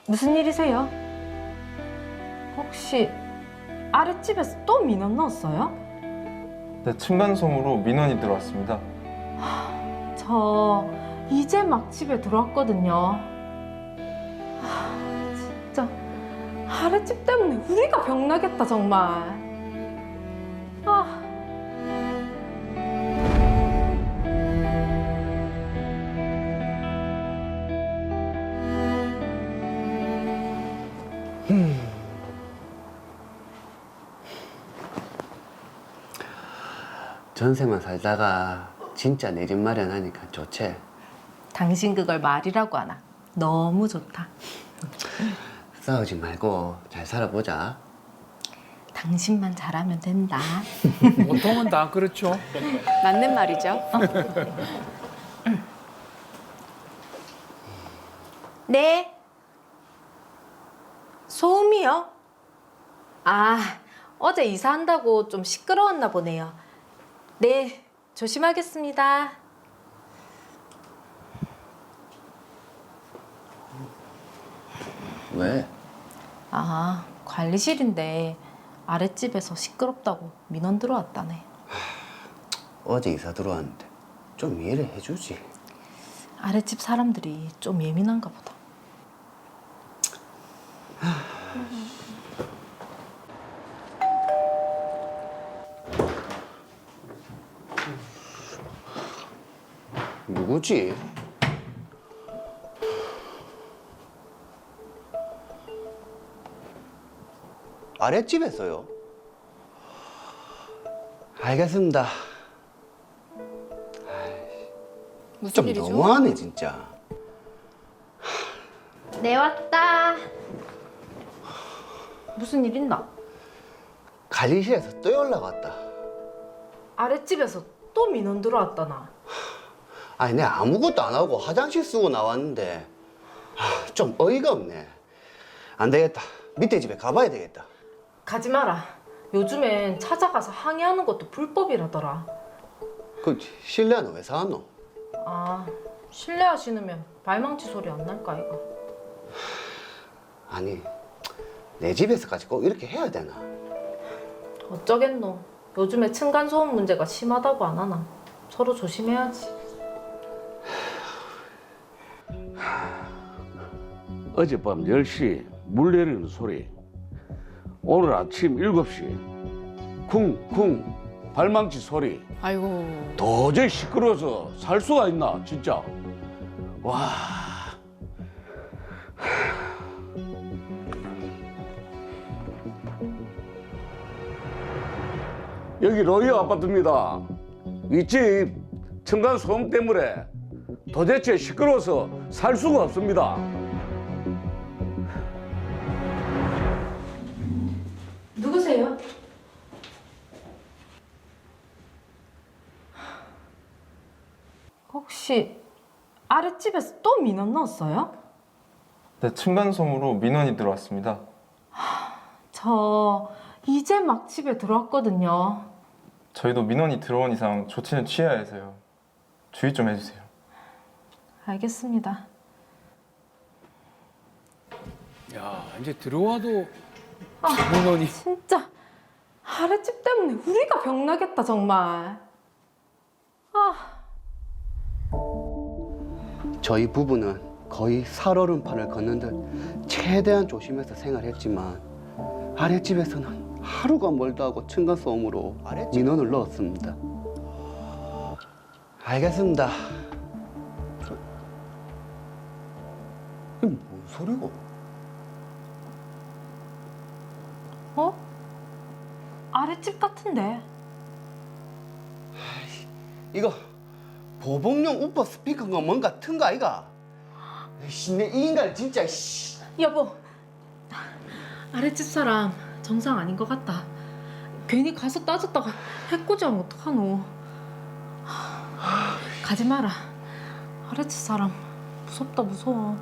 무슨 일이세요? 혹시 아랫집에서 또 민원 넣었어요? 네, 층간소음으로 민원이 들어왔습니다. 저 이제 막 집에 들어왔거든요. 진짜 아랫집 때문에 우리가 병나겠다 정말. 아. 전세만 살다가 진짜 내 집 마련하니까 좋지. 당신 그걸 말이라고 하나? 너무 좋다. 싸우지 말고 잘 살아보자. 당신만 잘하면 된다. 보통은 다 그렇죠. 맞는 말이죠. 네. 소음이요? 아, 어제 이사한다고 좀 시끄러웠나 보네요. 네, 조심하겠습니다. 왜? 아, 관리실인데 아랫집에서 시끄럽다고 민원 들어왔다네. 어제 이사 들어왔는데 좀 이해를 해주지. 아랫집 사람들이 좀 예민한가 보다. 누구지? 아랫집에서요? 알겠습니다. 무슨 좀 일이죠? 너무하네 진짜. 네, 왔다. 무슨 일 있나? 관리실에서 또 연락 왔다. 아랫집에서 또 민원 들어왔다나. 아니 내가 아무것도 안 하고 화장실 쓰고 나왔는데 좀 어이가 없네. 안 되겠다. 밑에 집에 가봐야 되겠다. 가지 마라. 요즘엔 찾아가서 항의하는 것도 불법이라더라. 그 실내화는 왜 사왔노? 아, 실내화 신으면 발망치 소리 안 날까 이거. 아니 내 집에서까지 꼭 이렇게 해야 되나? 어쩌겠노. 요즘에 층간소음 문제가 심하다고 안 하나. 서로 조심해야지. 어젯밤 10시 물 내리는 소리, 오늘 아침 7시 쿵쿵 발망치 소리. 아이고. 도저히 시끄러워서 살 수가 있나 진짜. 와. 여기 로이어 아파트입니다. 이 집 층간 소음 때문에 도대체 시끄러워서 살 수가 없습니다. 누구세요? 혹시 아랫집에서 또 민원 넣었어요? 네, 층간소음으로 민원이 들어왔습니다. 저 이제 막 집에 들어왔거든요. 저희도 민원이 들어온 이상 조치는 취해야 해서요. 주의 좀 해주세요. 알겠습니다. 야, 이제 들어와도 아, 민원이. 진짜 아랫집 때문에 우리가 병나겠다 정말. 아, 저희 부부는 거의 살얼음판을 걷는 듯 최대한 조심해서 생활했지만 아랫집에서는 하루가 멀다 하고 층간소음으로 민원을 넣었습니다. 알겠습니다. 이게 뭔 소리고? 어? 아랫집 같은데. 이거 보복용 우퍼 스피커가 뭔가 튼거 아이가? 씨, 내 이 인간 진짜 씨. 여보, 아랫집 사람 정상 아닌 것 같다. 괜히 가서 따졌다가 해코지하면 어떡하노. 가지 마라. 아랫집 사람 무섭다 무서워.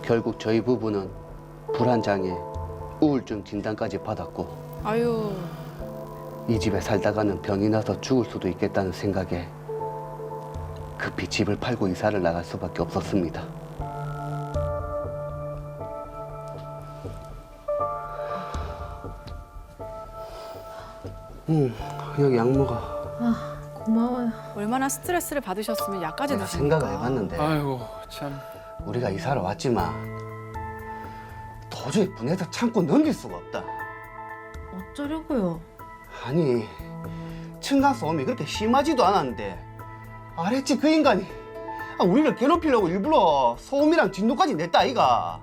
결국 저희 부부는 불안장애, 우울증 진단까지 받았고 아유. 이 집에 살다가는 병이 나서 죽을 수도 있겠다는 생각에 급히 집을 팔고 이사를 나갈 수밖에 없었습니다. 여기 약 먹어. 고마워요. 얼마나 스트레스를 받으셨으면 약까지 내가 드십니까? 생각을 해봤는데 아이고 참. 우리가 이사를 왔지만 도저히 분해서 참고 넘길 수가 없다. 어쩌려고요? 아니 층간소음이 그렇게 심하지도 않았는데 아랫집 그 인간이 우리를 괴롭히려고 일부러 소음이랑 진동까지 냈다 아이가.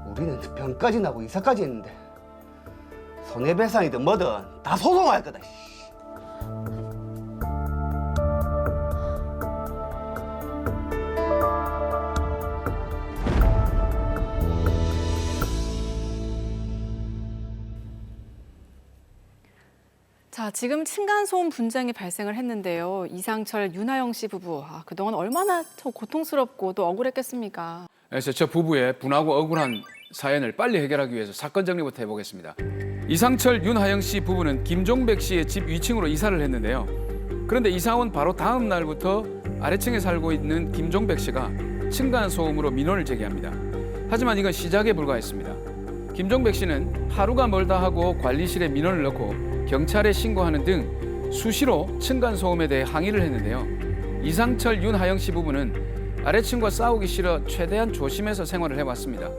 우리는 병까지 나고 이사까지 했는데 손해배상이든 뭐든 다 소송할 거다. 자, 지금 층간소음 분쟁이 발생을 했는데요. 이상철, 윤하영 씨 부부, 그동안 얼마나 더 고통스럽고 또 억울했겠습니까? 그래서 저 부부의 분하고 억울한 사연을 빨리 해결하기 위해서 사건 정리부터 해보겠습니다. 이상철, 윤하영 씨 부부는 김종백 씨의 집 위층으로 이사를 했는데요. 그런데 이사 온 바로 다음 날부터 아래층에 살고 있는 김종백 씨가 층간소음으로 민원을 제기합니다. 하지만 이건 시작에 불과했습니다. 김종백 씨는 하루가 멀다 하고 관리실에 민원을 넣고 경찰에 신고하는 등 수시로 층간소음에 대해 항의를 했는데요. 이상철, 윤하영 씨 부부는 아래층과 싸우기 싫어 최대한 조심해서 생활을 해왔습니다.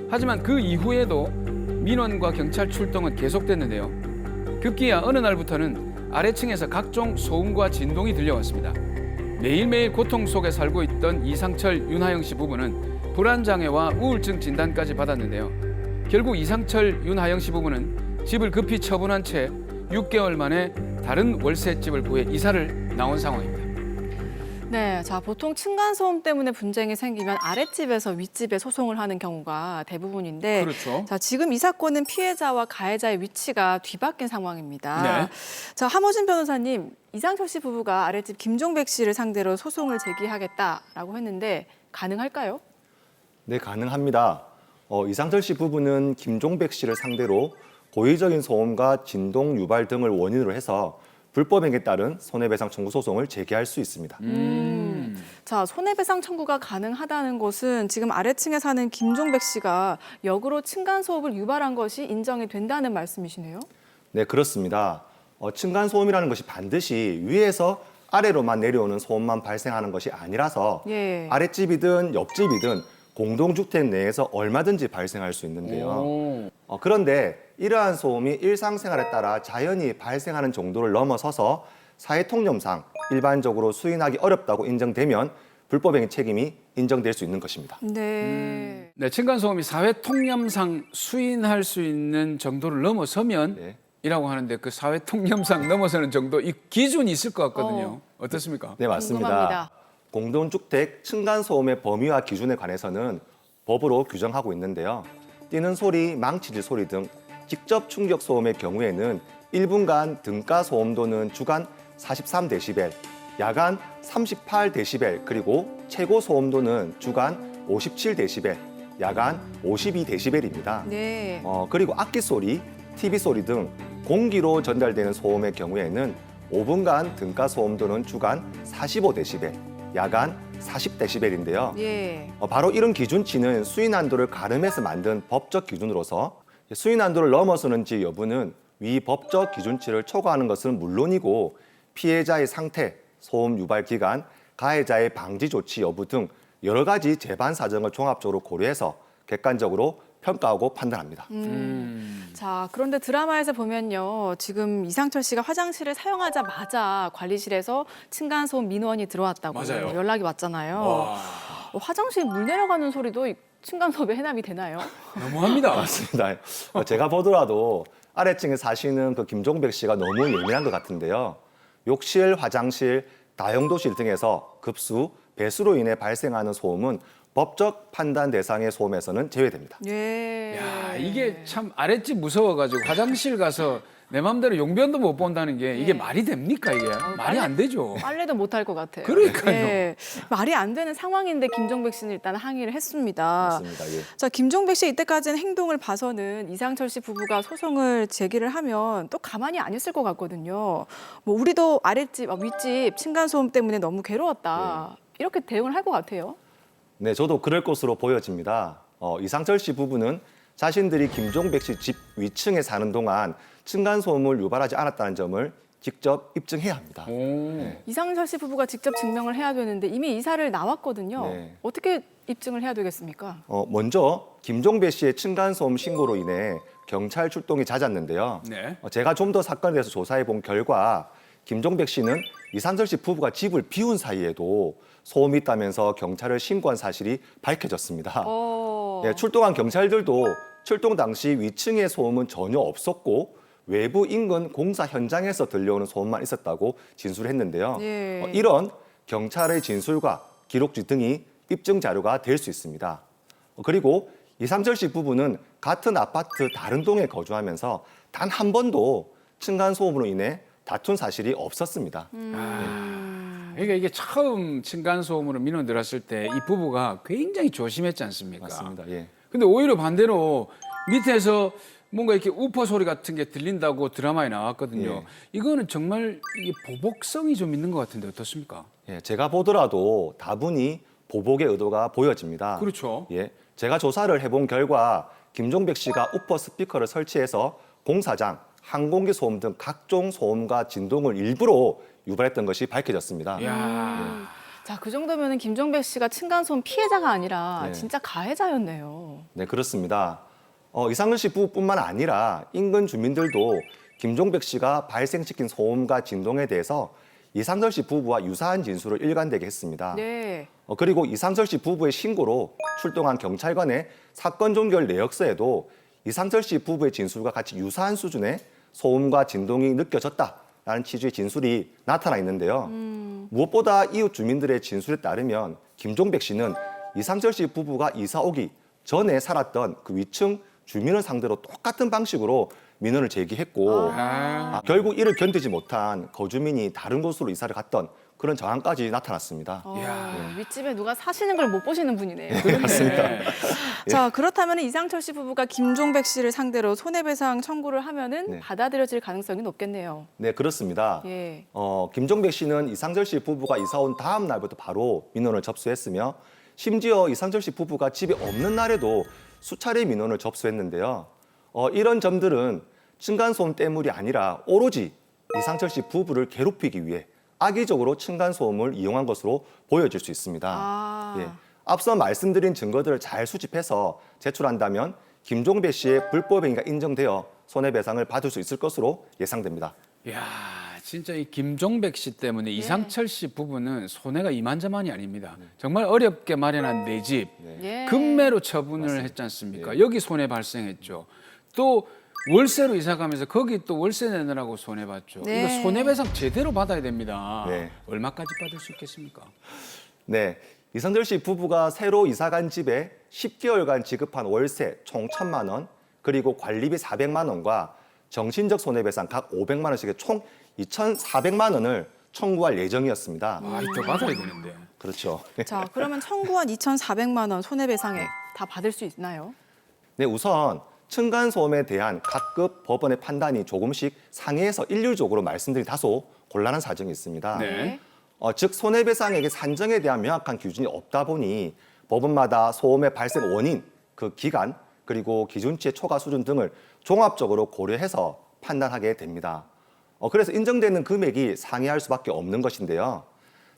하지만 그 이후에도 민원과 경찰 출동은 계속됐는데요. 급기야 어느 날부터는 아래층에서 각종 소음과 진동이 들려왔습니다. 매일매일 고통 속에 살고 있던 이상철, 윤하영 씨 부부는 불안장애와 우울증 진단까지 받았는데요. 결국 이상철, 윤하영 씨 부부는 집을 급히 처분한 채 6개월 만에 다른 월세집을 구해 이사를 나온 상황입니다. 네, 자, 보통 층간소음 때문에 분쟁이 생기면 아랫집에서 윗집에 소송을 하는 경우가 대부분인데, 그렇죠. 자, 지금 이 사건은 피해자와 가해자의 위치가 뒤바뀐 상황입니다. 네. 자, 함호진 변호사님, 이상철 씨 부부가 아랫집 김종백 씨를 상대로 소송을 제기하겠다라고 했는데 가능할까요? 네, 가능합니다. 이상철 씨 부부는 김종백 씨를 상대로 고의적인 소음과 진동 유발 등을 원인으로 해서 불법행위에 따른 손해배상 청구 소송을 제기할 수 있습니다. 자, 손해배상 청구가 가능하다는 것은 지금 아래층에 사는 김종백 씨가 역으로 층간소음을 유발한 것이 인정이 된다는 말씀이시네요? 네, 그렇습니다. 층간소음이라는 것이 반드시 위에서 아래로만 내려오는 소음만 발생하는 것이 아니라서 예. 아랫집이든 옆집이든 공동주택 내에서 얼마든지 발생할 수 있는데요. 오. 그런데 이러한 소음이 일상생활에 따라 자연히 발생하는 정도를 넘어서서 사회통념상 일반적으로 수인하기 어렵다고 인정되면 불법행위 책임이 인정될 수 있는 것입니다. 네. 네, 층간소음이 사회 통념상 수인할 수 있는 정도를 넘어서면 네. 이라고 하는데 그 사회 통념상 넘어서는 정도 이 기준이 있을 것 같거든요. 어떻습니까? 네, 맞습니다. 궁금합니다. 공동주택 층간소음의 범위와 기준에 관해서는 법으로 규정하고 있는데요. 뛰는 소리, 망치질 소리 등 직접 충격 소음의 경우에는 1분간 등가 소음도는 주간 43데시벨, 야간 38데시벨, 그리고 최고 소음도는 주간 57데시벨, 야간 52데시벨입니다. 네. 그리고 악기 소리, TV 소리 등 공기로 전달되는 소음의 경우에는 5분간 등가 소음도는 주간 45데시벨, 야간 40데시벨인데요. 예. 바로 이런 기준치는 수인한도를 가름해서 만든 법적 기준으로서 수인한도를 넘어서는지 여부는 위 법적 기준치를 초과하는 것은 물론이고 피해자의 상태, 소음 유발 기간, 가해자의 방지 조치 여부 등 여러 가지 재반 사정을 종합적으로 고려해서 객관적으로 평가하고 판단합니다. 자, 그런데 드라마에서 보면요. 지금 이상철 씨가 화장실을 사용하자마자 관리실에서 층간소음 민원이 들어왔다고 맞아요. 연락이 왔잖아요. 와, 화장실 물 내려가는 소리도 이 층간소음에 해당이 되나요? 너무합니다. 맞습니다. 제가 보더라도 아래층에 사시는 그 김종백 씨가 너무 예민한 것 같은데요. 욕실, 화장실, 다용도실 등에서 급수, 배수로 인해 발생하는 소음은 법적 판단 대상의 소음에서는 제외됩니다. 예. 야, 이게 참 아랫집 무서워가지고 화장실 가서 내 마음대로 용변도 못 본다는 게 이게 네. 말이 됩니까 이게? 말이 안 되죠. 빨래도 못할 것 같아요. 그러니까요. 예. 말이 안 되는 상황인데 김종백 씨는 일단 항의를 했습니다. 맞습니다. 예. 자, 김종백 씨 이때까지는 행동을 봐서는 이상철 씨 부부가 소송을 제기를 하면 또 가만히 안 있을 것 같거든요. 뭐 우리도 아랫집, 윗집 층간소음 때문에 너무 괴로웠다. 이렇게 대응을 할 것 같아요. 네, 저도 그럴 것으로 보여집니다. 이상철 씨 부부는 자신들이 김종백 씨 집 위층에 사는 동안 층간소음을 유발하지 않았다는 점을 직접 입증해야 합니다. 오. 이상철 씨 부부가 직접 증명을 해야 되는데 이미 이사를 나왔거든요. 네. 어떻게 입증을 해야 되겠습니까? 먼저 김종백 씨의 층간소음 신고로 인해 경찰 출동이 잦았는데요. 네. 제가 좀 더 사건에 대해서 조사해 본 결과 김종백 씨는 이상철 씨 부부가 집을 비운 사이에도 소음이 있다면서 경찰을 신고한 사실이 밝혀졌습니다. 예, 출동한 경찰들도 출동 당시 위층의 소음은 전혀 없었고 외부 인근 공사 현장에서 들려오는 소음만 있었다고 진술했는데요. 예. 이런 경찰의 진술과 기록지 등이 입증 자료가 될 수 있습니다. 그리고 이상철 씨 부부는 같은 아파트 다른 동에 거주하면서 단 한 번도 층간 소음으로 인해 다툰 사실이 없었습니다. 그러니까 이게 처음 층간소음으로 민원 들었을 때 이 부부가 굉장히 조심했지 않습니까? 맞습니다. 예. 근데 오히려 반대로 밑에서 뭔가 이렇게 우퍼 소리 같은 게 들린다고 드라마에 나왔거든요. 예. 이거는 정말 이게 보복성이 좀 있는 것 같은데 어떻습니까? 예, 제가 보더라도 다분히 보복의 의도가 보여집니다. 그렇죠. 예, 제가 조사를 해본 결과 김종백 씨가 우퍼 스피커를 설치해서 공사장, 항공기 소음 등 각종 소음과 진동을 일부러 유발했던 것이 밝혀졌습니다. 이야. 자, 그 정도면 김종백 씨가 층간소음 피해자가 아니라 네. 진짜 가해자였네요. 네, 그렇습니다. 이상철 씨 부부뿐만 아니라 인근 주민들도 김종백 씨가 발생시킨 소음과 진동에 대해서 이상철 씨 부부와 유사한 진술을 일관되게 했습니다. 네. 그리고 이상철 씨 부부의 신고로 출동한 경찰관의 사건 종결 내역서에도 이상철 씨 부부의 진술과 같이 유사한 수준의 소음과 진동이 느껴졌다라는 취지의 진술이 나타나 있는데요. 무엇보다 이웃 주민들의 진술에 따르면 김종백 씨는 이상철 씨 부부가 이사 오기 전에 살았던 그 위층 주민을 상대로 똑같은 방식으로 민원을 제기했고 결국 이를 견디지 못한 거주민이 다른 곳으로 이사를 갔던 그런 정황까지 나타났습니다. 윗집에 누가 사시는 걸 못 보시는 분이네요. 맞습니다. 자, 그렇다면 이상철 씨 부부가 김종백 씨를 상대로 손해배상 청구를 하면은 네. 받아들여질 가능성이 높겠네요. 네, 그렇습니다. 예. 김종백 씨는 이상철 씨 부부가 이사 온 다음 날부터 바로 민원을 접수했으며 심지어 이상철 씨 부부가 집에 없는 날에도 수차례 민원을 접수했는데요. 이런 점들은 층간소음 때문이 아니라 오로지 이상철 씨 부부를 괴롭히기 위해 악의적으로 층간소음을 이용한 것으로 보여질 수 있습니다. 예. 앞서 말씀드린 증거들을 잘 수집해서 제출한다면 김종백 씨의 불법 행위가 인정되어 손해배상을 받을 수 있을 것으로 예상됩니다. 이야, 진짜 이 김종백 씨 때문에 이상철 씨 부부는 손해가 이만저만이 아닙니다. 정말 어렵게 마련한 내 집, 예. 급매로 처분을 했지 않습니까? 여기 손해 발생했죠. 또 월세로 이사 가면서 거기 또 월세 내느라고 손해 봤죠. 네. 이거 손해배상 제대로 받아야 됩니다. 네. 얼마까지 받을 수 있겠습니까? 네, 이상철 씨 부부가 새로 이사 간 집에 10개월간 지급한 월세 총 1,000만 원, 그리고 관리비 400만 원과 정신적 손해배상 각 500만 원씩의 총 2,400만 원을 청구할 예정이었습니다. 더 받아야 되는데. 그렇죠. 자, 그러면 청구한 2,400만 원 손해배상액 다 받을 수 있나요? 네, 우선 층간소음에 대한 각급 법원의 판단이 조금씩 상해해서 일률적으로 말씀드린 다소 곤란한 사정이 있습니다. 네. 즉 손해배상액의 산정에 대한 명확한 기준이 없다 보니 법원마다 소음의 발생 원인, 그 기간, 그리고 기준치의 초과 수준 등을 종합적으로 고려해서 판단하게 됩니다. 그래서 인정되는 금액이 상회할 수밖에 없는 것인데요.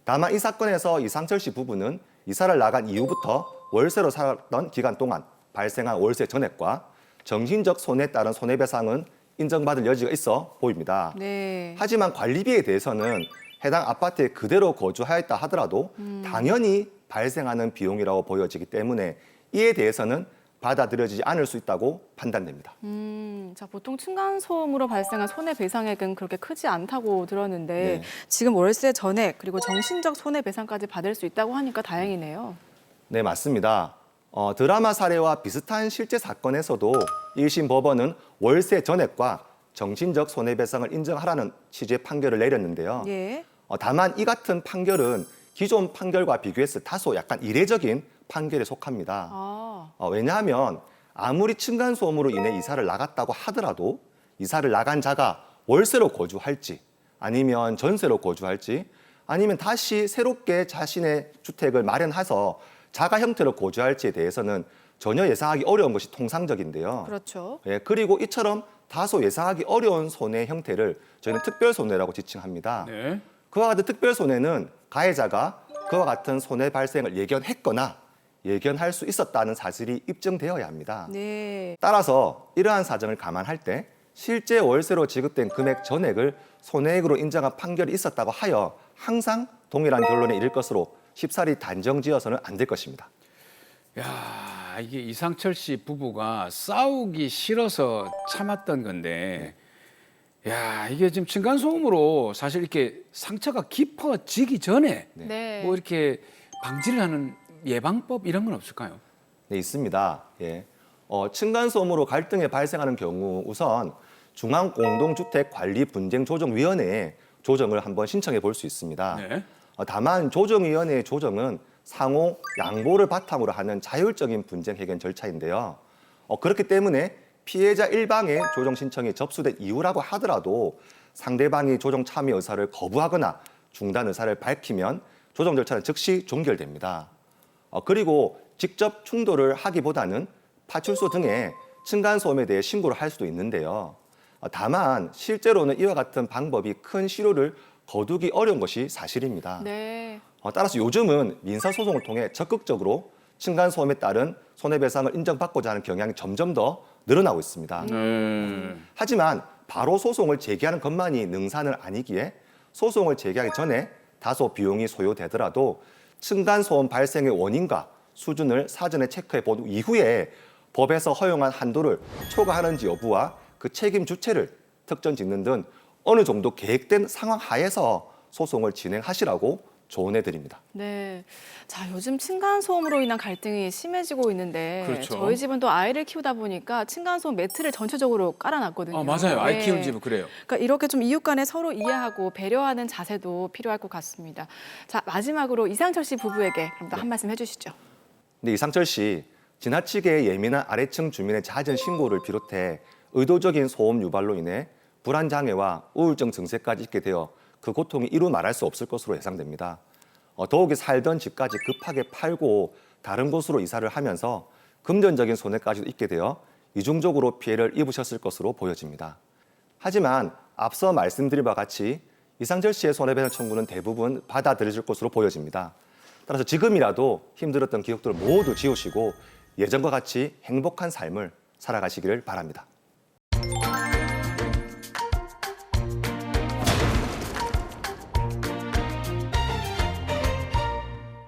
다만 이 사건에서 이상철 씨 부부는 이사를 나간 이후부터 월세로 살았던 기간 동안 발생한 월세 전액과 정신적 손해에 따른 손해배상은 인정받을 여지가 있어 보입니다. 네. 하지만 관리비에 대해서는 해당 아파트에 그대로 거주하였다 하더라도 당연히 발생하는 비용이라고 보여지기 때문에 이에 대해서는 받아들여지지 않을 수 있다고 판단됩니다. 자, 보통 층간소음으로 발생한 손해배상액은 그렇게 크지 않다고 들었는데 네. 지금 월세 전액 그리고 정신적 손해배상까지 받을 수 있다고 하니까 다행이네요. 네, 맞습니다. 드라마 사례와 비슷한 실제 사건에서도 1심 법원은 월세 전액과 정신적 손해배상을 인정하라는 취지의 판결을 내렸는데요. 예. 다만 이 같은 판결은 기존 판결과 비교해서 다소 약간 이례적인 판결에 속합니다. 아, 왜냐하면 아무리 층간소음으로 인해 이사를 나갔다고 하더라도 이사를 나간 자가 월세로 거주할지 아니면 전세로 거주할지 아니면 다시 새롭게 자신의 주택을 마련해서 자가 형태로 거주할지에 대해서는 전혀 예상하기 어려운 것이 통상적인데요. 그렇죠. 예, 그리고 이처럼 다소 예상하기 어려운 손해 형태를 저희는 특별손해라고 지칭합니다. 네. 그와 같은 특별손해는 가해자가 그와 같은 손해 발생을 예견했거나 예견할 수 있었다는 사실이 입증되어야 합니다. 네. 따라서 이러한 사정을 감안할 때 실제 월세로 지급된 금액 전액을 손해액으로 인정한 판결이 있었다고 하여 항상 동일한 결론에 이를 것으로 쉽사리 단정지어서는 안 될 것입니다. 야, 이게 이상철 씨 부부가 싸우기 싫어서 참았던 건데, 야, 이게 지금 층간소음으로 사실 이렇게 상처가 깊어지기 전에 네. 뭐 이렇게 방지를 하는 예방법 이런 건 없을까요? 네, 있습니다. 예. 층간소음으로 갈등이 발생하는 경우 우선 중앙공동주택관리분쟁조정위원회에 조정을 한번 신청해 볼 수 있습니다. 네. 다만 조정위원회의 조정은 상호 양보를 바탕으로 하는 자율적인 분쟁 해결 절차인데요. 그렇기 때문에 피해자 일방의 조정 신청이 접수된 이후라고 하더라도 상대방이 조정 참여 의사를 거부하거나 중단 의사를 밝히면 조정 절차는 즉시 종결됩니다. 그리고 직접 충돌을 하기보다는 파출소 등에 층간소음에 대해 신고를 할 수도 있는데요. 다만 실제로는 이와 같은 방법이 큰 실효를 거두기 어려운 것이 사실입니다. 네. 따라서 요즘은 민사소송을 통해 적극적으로 층간소음에 따른 손해배상을 인정받고자 하는 경향이 점점 더 늘어나고 있습니다. 하지만 바로 소송을 제기하는 것만이 능사는 아니기에 소송을 제기하기 전에 다소 비용이 소요되더라도 층간소음 발생의 원인과 수준을 사전에 체크해 본 이후에 법에서 허용한 한도를 초과하는지 여부와 그 책임 주체를 특정 짓는 등 어느 정도 계획된 상황 하에서 소송을 진행하시라고 조언해 드립니다. 네. 자, 요즘 층간소음으로 인한 갈등이 심해지고 있는데 그렇죠. 저희 집은 또 아이를 키우다 보니까 층간소음 매트를 전체적으로 깔아놨거든요. 맞아요. 아이 네. 키우는 집은 그래요. 그러니까 이렇게 좀 이웃 간에 서로 이해하고 배려하는 자세도 필요할 것 같습니다. 자, 마지막으로 이상철 씨 부부에게 그럼 또 한 말씀 해주시죠. 근데 이상철 씨, 지나치게 예민한 아래층 주민의 잦은 신고를 비롯해 의도적인 소음 유발로 인해 불안 장애와 우울증 증세까지 있게 되어 그 고통이 이루 말할 수 없을 것으로 예상됩니다. 더욱이 살던 집까지 급하게 팔고 다른 곳으로 이사를 하면서 금전적인 손해까지도 있게 되어 이중적으로 피해를 입으셨을 것으로 보여집니다. 하지만 앞서 말씀드린 바와 같이 이상철 씨의 손해배상 청구는 대부분 받아들여질 것으로 보여집니다. 따라서 지금이라도 힘들었던 기억들을 모두 지우시고 예전과 같이 행복한 삶을 살아가시기를 바랍니다.